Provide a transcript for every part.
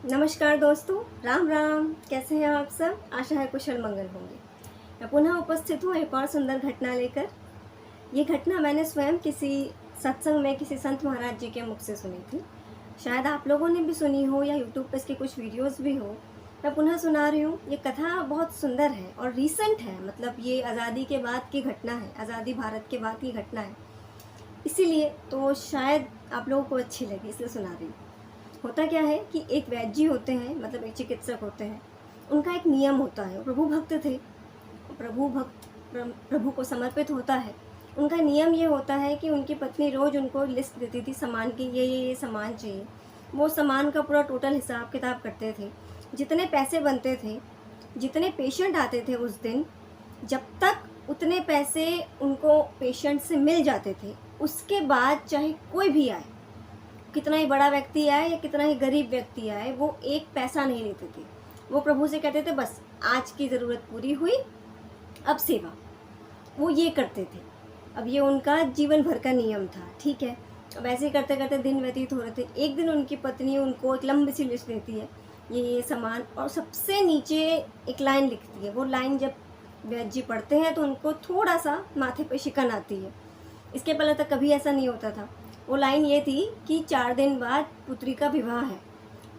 नमस्कार दोस्तों, राम राम। कैसे हैं आप सब? आशा है कुशल मंगल होंगे। मैं पुनः उपस्थित हूँ एक और सुंदर घटना लेकर। ये घटना मैंने स्वयं किसी सत्संग में किसी संत महाराज जी के मुख से सुनी थी। शायद आप लोगों ने भी सुनी हो या यूट्यूब पर इसके कुछ वीडियोस भी हो। मैं पुनः सुना रही हूँ। ये कथा बहुत सुंदर है और रीसेंट है, मतलब ये आज़ादी के बाद की घटना है, आज़ादी भारत के बाद की घटना है। इसीलिए तो शायद आप लोगों को अच्छी लगी, इसलिए सुना रही हूँ। होता क्या है कि एक वैद्य जी होते हैं, मतलब एक चिकित्सक होते हैं। उनका एक नियम होता है। वो प्रभु भक्त थे। प्रभु को समर्पित होता है। उनका नियम ये होता है कि उनकी पत्नी रोज़ उनको लिस्ट देती थी सामान की, ये सामान चाहिए। वो सामान का पूरा टोटल हिसाब किताब करते थे। जितने पैसे बनते थे, जितने पेशेंट आते थे उस दिन, जब तक उतने पैसे उनको पेशेंट से मिल जाते थे, उसके बाद चाहे कोई भी आए, कितना ही बड़ा व्यक्ति आए या कितना ही गरीब व्यक्ति आए, वो एक पैसा नहीं लेते थे। वो प्रभु से कहते थे बस आज की ज़रूरत पूरी हुई, अब सेवा। वो ये करते थे। अब ये उनका जीवन भर का नियम था, ठीक है। अब ऐसे करते करते दिन व्यतीत हो रहे थे। एक दिन उनकी पत्नी उनको एक लंबी सी लिस्ट देती है, ये सामान, और सबसे नीचे एक लाइन लिखती है। वो लाइन जब वैद्य जी पढ़ते हैं तो उनको थोड़ा सा माथे पे शिकन आती है। इसके पहले तक कभी ऐसा नहीं होता था। वो लाइन ये थी कि 4 दिन बाद पुत्री का विवाह है,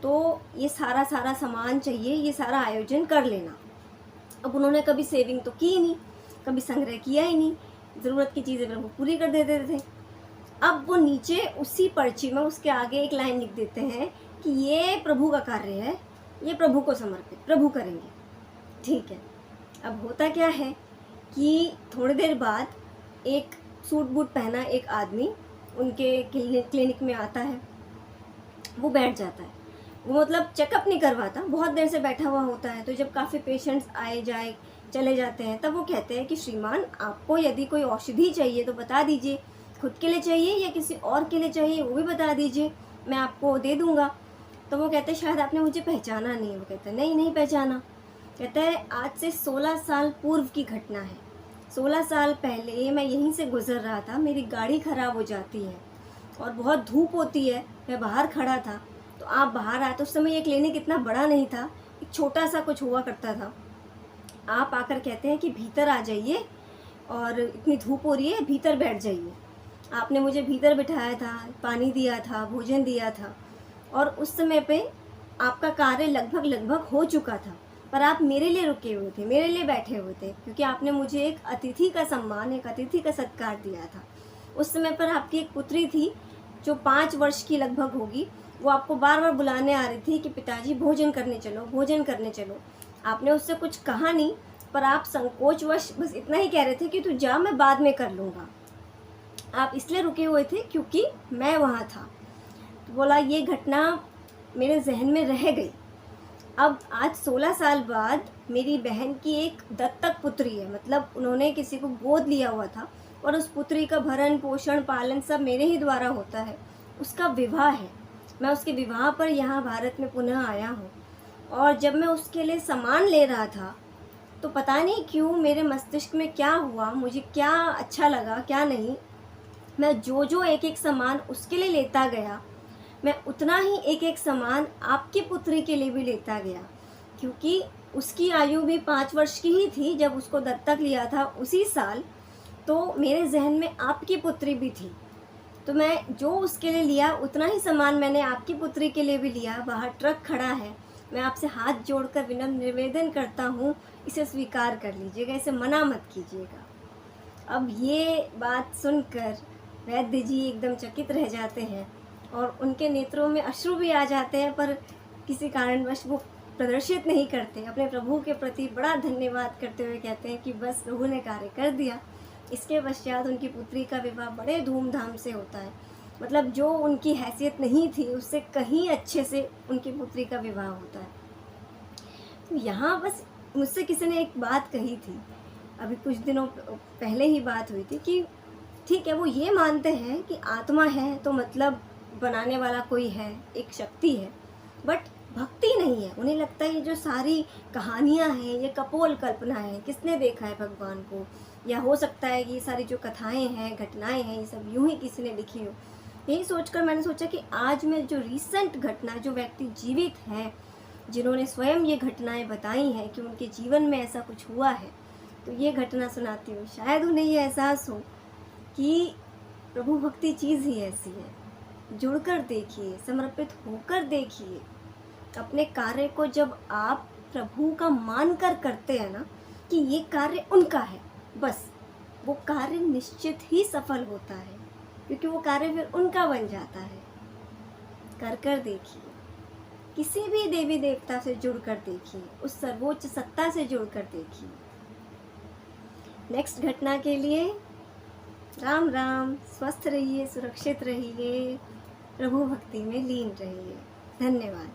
तो ये सारा सामान चाहिए, ये सारा आयोजन कर लेना। अब उन्होंने कभी सेविंग तो की नहीं, कभी संग्रह किया ही नहीं। ज़रूरत की चीज़ें वो पूरी कर देते थे। अब वो नीचे उसी पर्ची में उसके आगे एक लाइन लिख देते हैं कि ये प्रभु का कार्य है, ये प्रभु को समर्पित, प्रभु करेंगे, ठीक है। अब होता क्या है कि थोड़ी देर बाद एक सूट बूट पहना एक आदमी उनके क्लिनिक में आता है। वो बैठ जाता है। वो मतलब चेकअप नहीं करवाता, बहुत देर से बैठा हुआ होता है। तो जब काफ़ी पेशेंट्स आए जाए चले जाते हैं, तब वो कहते हैं कि श्रीमान, आपको यदि कोई औषधि चाहिए तो बता दीजिए, खुद के लिए चाहिए या किसी और के लिए चाहिए वो भी बता दीजिए, मैं आपको दे दूँगा। तो वो कहते हैं शायद आपने मुझे पहचाना नहीं है। वो कहते हैं नहीं पहचाना। कहता है आज से 16 साल पूर्व की घटना है। 16 साल पहले मैं यहीं से गुज़र रहा था, मेरी गाड़ी ख़राब हो जाती है और बहुत धूप होती है, मैं बाहर खड़ा था, तो आप बाहर आए। तो उस समय ये क्लिनिक इतना बड़ा नहीं था, एक छोटा सा कुछ हुआ करता था। आप आकर कहते हैं कि भीतर आ जाइए और इतनी धूप हो रही है, भीतर बैठ जाइए। आपने मुझे भीतर बिठाया था, पानी दिया था, भोजन दिया था, और उस समय पे आपका कार्य लगभग हो चुका था, पर आप मेरे लिए रुके हुए थे, मेरे लिए बैठे हुए थे, क्योंकि आपने मुझे एक अतिथि का सम्मान, एक अतिथि का सत्कार दिया था। उस समय पर आपकी एक पुत्री थी जो 5 वर्ष की लगभग होगी। वो आपको बार बार बुलाने आ रही थी कि पिताजी भोजन करने चलो, भोजन करने चलो। आपने उससे कुछ कहा नहीं, पर आप संकोचवश बस इतना ही कह रहे थे कि तू जा, मैं बाद में कर लूँगा। आप इसलिए रुके हुए थे क्योंकि मैं वहाँ था। तो बोला ये घटना मेरे जहन में रह गई। अब आज 16 साल बाद मेरी बहन की एक दत्तक पुत्री है, मतलब उन्होंने किसी को गोद लिया हुआ था, और उस पुत्री का भरण पोषण पालन सब मेरे ही द्वारा होता है। उसका विवाह है, मैं उसके विवाह पर यहाँ भारत में पुनः आया हूँ। और जब मैं उसके लिए सामान ले रहा था, तो पता नहीं क्यों मेरे मस्तिष्क में क्या हुआ, मुझे क्या अच्छा लगा क्या नहीं, मैं जो एक सामान उसके लिए लेता गया, मैं उतना ही एक सामान आपकी पुत्री के लिए भी लेता गया, क्योंकि उसकी आयु भी 5 वर्ष की ही थी जब उसको दत्तक लिया था उसी साल। तो मेरे जहन में आपकी पुत्री भी थी, तो मैं जो उसके लिए लिया उतना ही सामान मैंने आपकी पुत्री के लिए भी लिया। बाहर ट्रक खड़ा है, मैं आपसे हाथ जोड़कर विनम्र निवेदन करता हूँ, इसे स्वीकार कर लीजिएगा, इसे मना मत कीजिएगा। अब ये बात सुनकर वैद्य जी एकदम चकित रह जाते हैं और उनके नेत्रों में अश्रु भी आ जाते हैं, पर किसी कारणवश वो प्रदर्शित नहीं करते। अपने प्रभु के प्रति बड़ा धन्यवाद करते हुए कहते हैं कि बस प्रभु ने कार्य कर दिया। इसके पश्चात उनकी पुत्री का विवाह बड़े धूमधाम से होता है, मतलब जो उनकी हैसियत नहीं थी उससे कहीं अच्छे से उनकी पुत्री का विवाह होता है। तो यहाँ बस मुझसे किसी ने एक बात कही थी, अभी कुछ दिनों पहले ही बात हुई थी, कि ठीक है वो ये मानते हैं कि आत्मा है तो मतलब बनाने वाला कोई है, एक शक्ति है, बट भक्ति नहीं है। उन्हें लगता है ये जो सारी कहानियाँ हैं ये कपोल कल्पना है, किसने देखा है भगवान को, या हो सकता है कि ये सारी जो कथाएं हैं, घटनाएं हैं, ये सब यूं ही किसी ने लिखी हो। यही सोचकर मैंने सोचा कि आज मैं जो रीसेंट घटना, जो व्यक्ति जीवित हैं, जिन्होंने स्वयं ये घटनाएं बताई हैं कि उनके जीवन में ऐसा कुछ हुआ है, तो ये घटना सुनाती हूँ। शायद उन्हें ये एहसास हो कि प्रभु भक्ति चीज़ ही ऐसी है। जुड़कर देखिए, समर्पित होकर देखिए। अपने कार्य को जब आप प्रभु का मानकर करते हैं ना कि ये कार्य उनका है, बस वो कार्य निश्चित ही सफल होता है, क्योंकि वो कार्य फिर उनका बन जाता है। कर देखिए, किसी भी देवी देवता से जुड़कर देखिए, उस सर्वोच्च सत्ता से जुड़कर देखिए। नेक्स्ट घटना के लिए राम राम। स्वस्थ रहिए, सुरक्षित रहिए, प्रभु भक्ति में लीन रहिए। धन्यवाद।